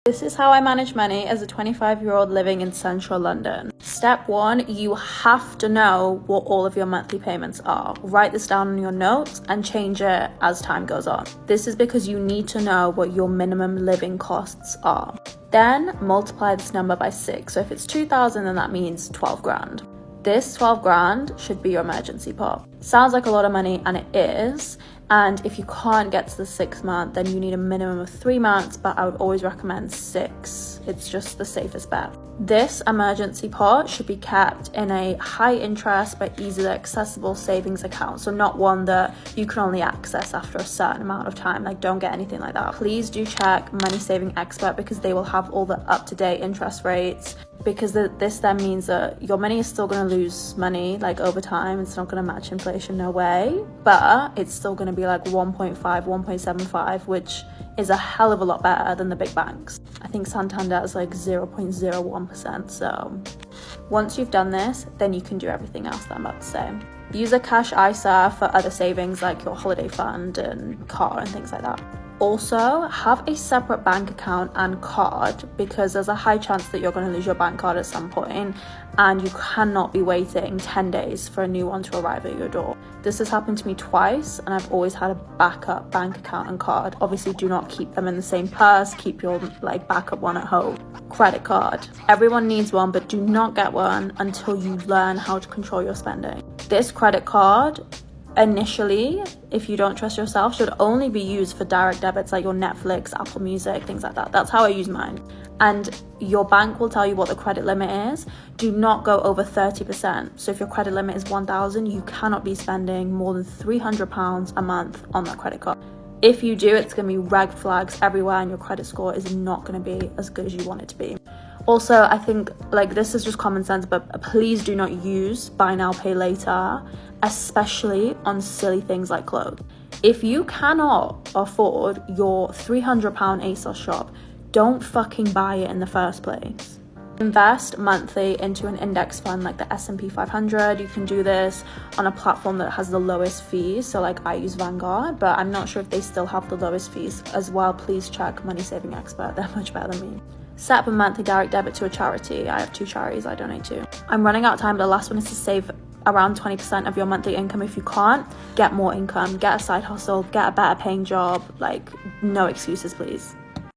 This is how I manage money as a 25-year-old living in central London. Step 1, you have to know what all of your monthly payments are. Write this down on your notes and change it as time goes on. This is because you need to know what your minimum living costs are. Then multiply this number by 6. So if it's 2,000, then that means 12 grand. This 12 grand should be your emergency pot. Sounds like a lot of money, and it is. And if you can't get to the 6th month, then you need a minimum of 3 months, but I would always recommend 6. It's just the safest bet. This emergency pot should be kept in a high interest but easily accessible savings account. So not one that you can only access after a certain amount of time. Like, don't get anything like that. Please do check Money Saving Expert, because they will have all the up-to-date interest rates, because this then means that your money is still going to lose money like over time. It's not going to match inflation, no way, but it's still going to be like 1.5, 1.75, which is a hell of a lot better than the big banks. I think Santander is like 0.01%. So once you've done this, then you can do everything else that I'm about to say. Use a cash ISA for other savings like your holiday fund and car and things like that. Also, have a separate bank account and card, because there's a high chance that you're going to lose your bank card at some point, and you cannot be waiting 10 days for a new one to arrive at your door. This has happened to me twice, and I've always had a backup bank account and card. Obviously, do not keep them in the same purse. Keep your backup one at home. Credit card. Everyone needs one, but do not get one until you learn how to control your spending. This credit card, initially, if you don't trust yourself, should only be used for direct debits like your Netflix, Apple Music, things like that. That's how I use mine. And your bank will tell you what the credit limit is. Do not go over 30%. So if your credit limit is 1,000, you cannot be spending more than £300 a month on that credit card. If you do, it's going to be red flags everywhere, and your credit score is not going to be as good as you want it to be. Also, I think this is just common sense, but please do not use buy now, pay later, especially on silly things like clothes. If you cannot afford your £300 ASOS shop, don't fucking buy it in the first place. Invest monthly into an index fund like the S&P 500. You can do this on a platform that has the lowest fees. So I use Vanguard, but I'm not sure if they still have the lowest fees as well. Please check Money Saving Expert. They're much better than me. Set up a monthly direct debit to a charity. I have 2 charities I donate to. I'm running out of time, but the last one is to save around 20% of your monthly income. If you can't, get more income, get a side hustle, get a better paying job. No excuses, please.